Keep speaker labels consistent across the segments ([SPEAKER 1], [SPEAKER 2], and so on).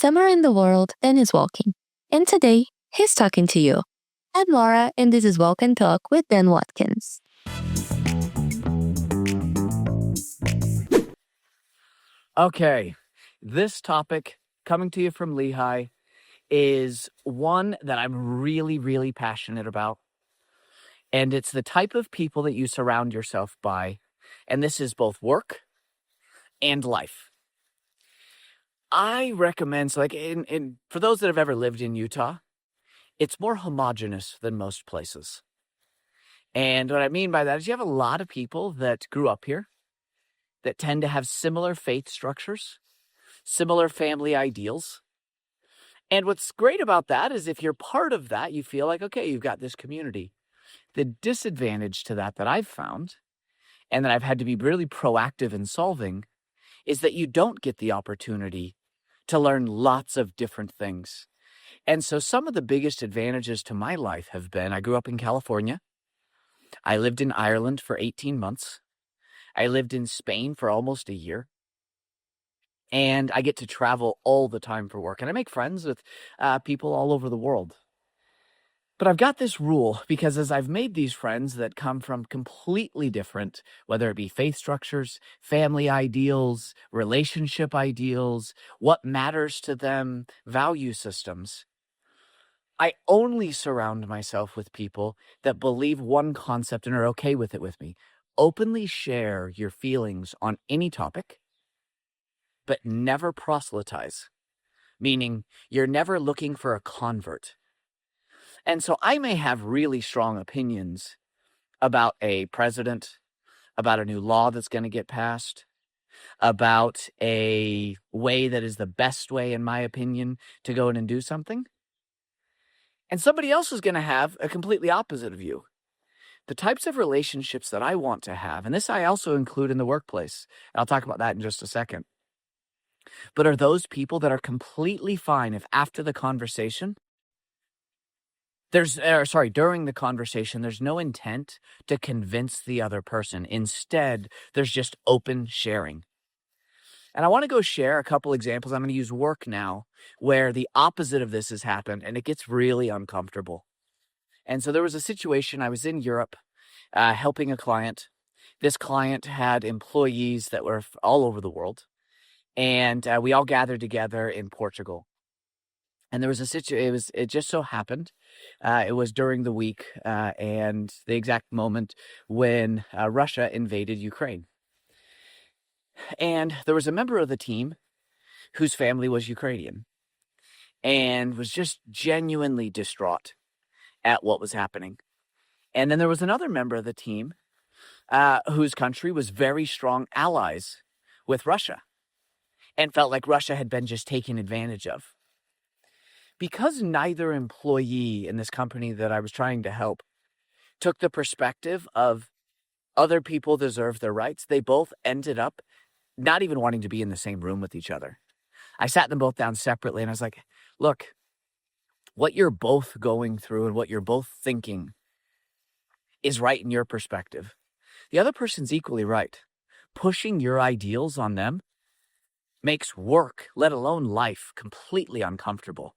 [SPEAKER 1] some are in the world and is walking. And today, he's talking to you. I'm Laura, and this is Walk and Talk with Dan Watkins.
[SPEAKER 2] Okay, this topic coming to you from Lehigh is one that I'm really passionate about. And it's the type of people that you surround yourself by. And this is both work and life. I recommend, for those that have ever lived in Utah, it's more homogenous than most places. And what I mean by that is you have a lot of people that grew up here that tend to have similar faith structures, similar family ideals. And what's great about that is if you're part of that, you feel like, okay, you've got this community. The disadvantage to that I've found, and that I've had to be really proactive in solving, is that you don't get the opportunity to learn lots of different things. And so some of the biggest advantages to my life have been, I grew up in California. I lived in Ireland for 18 months. I lived in Spain for almost a year. And I get to travel all the time for work. And I make friends with people all over the world. But I've got this rule because as I've made these friends that come from completely different, whether it be faith structures, family ideals, relationship ideals, what matters to them, value systems, I only surround myself with people that believe one concept and are okay with it with me. Openly share your feelings on any topic, but never proselytize, meaning you're never looking for a convert. And so I may have really strong opinions about a president, about a new law that's going to get passed, about a way that is the best way, in my opinion, to go in and do something. And somebody else is going to have a completely opposite view. The types of relationships that I want to have, and this I also include in the workplace, and I'll talk about that in just a second, but are those people that are completely fine if after the conversation, during the conversation, there's no intent to convince the other person. Instead, there's just open sharing. And I want to go share a couple examples. I'm going to use work now where the opposite of this has happened and it gets really uncomfortable. And so there was a situation, I was in Europe helping a client. This client had employees that were all over the world. And we all gathered together in Portugal. And there was a situation, it just so happened, it was during the week and the exact moment when Russia invaded Ukraine. And there was a member of the team whose family was Ukrainian and was just genuinely distraught at what was happening. And then there was another member of the team whose country was very strong allies with Russia and felt like Russia had been just taken advantage of. Because neither employee in this company that I was trying to help took the perspective of other people deserve their rights, they both ended up not even wanting to be in the same room with each other. I sat them both down separately and I was like, look, what you're both going through and what you're both thinking is right in your perspective. The other person's equally right. Pushing your ideals on them makes work, let alone life, completely uncomfortable.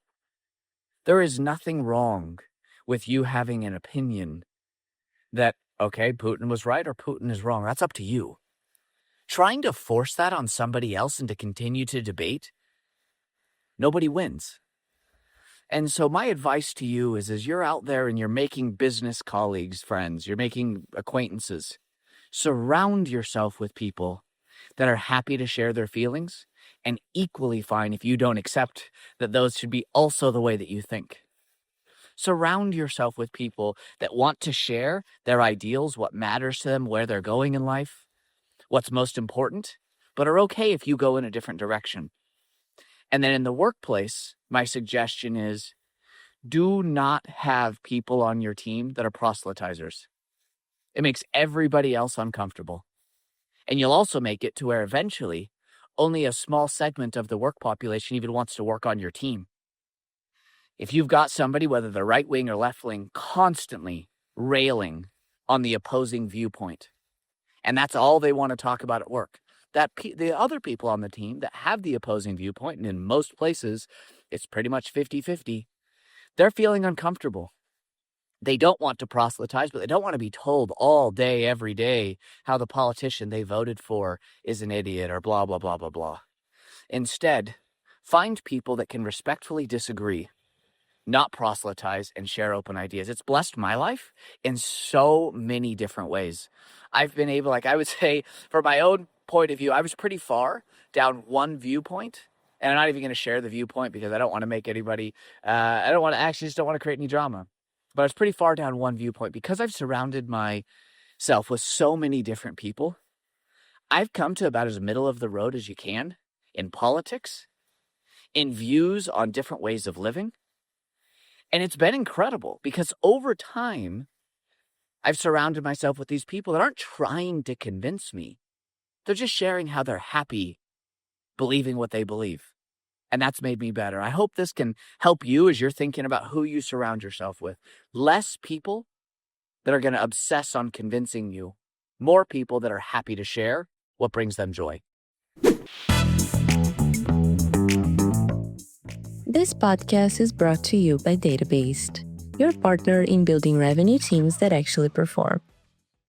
[SPEAKER 2] There is nothing wrong with you having an opinion that, okay, Putin was right or Putin is wrong. That's up to you. Trying to force that on somebody else and to continue to debate, nobody wins. And so my advice to you is as you're out there and you're making business colleagues, friends, you're making acquaintances, surround yourself with people that are happy to share their feelings and equally fine if you don't accept that those should be also the way that you think. Surround yourself with people that want to share their ideals, what matters to them, where they're going in life, what's most important, but are okay if you go in a different direction. And then in the workplace, my suggestion is do not have people on your team that are proselytizers. It makes everybody else uncomfortable. And you'll also make it to where eventually only a small segment of the work population even wants to work on your team. If you've got somebody, whether they're right wing or left wing, constantly railing on the opposing viewpoint, and that's all they want to talk about at work, that the other people on the team that have the opposing viewpoint, and in most places, it's pretty much 50-50, they're feeling uncomfortable. They don't want to proselytize, but they don't want to be told all day, every day, how the politician they voted for is an idiot or blah, blah, blah, blah, blah. Instead, find people that can respectfully disagree, not proselytize, and share open ideas. It's blessed my life in so many different ways. I've been able, like I would say, from my own point of view, I was pretty far down one viewpoint. And I'm not even going to share the viewpoint because I don't want to make anybody, I don't want to actually just don't want to create any drama. But I was pretty far down one viewpoint because I've surrounded myself with so many different people. I've come to about as middle of the road as you can in politics, in views on different ways of living. And it's been incredible because over time, I've surrounded myself with these people that aren't trying to convince me. They're just sharing how they're happy believing what they believe. And that's made me better. I hope this can help you as you're thinking about who you surround yourself with. Less people that are going to obsess on convincing you. More people that are happy to share what brings them joy.
[SPEAKER 1] This podcast is brought to you by Databased, your partner in building revenue teams that actually perform.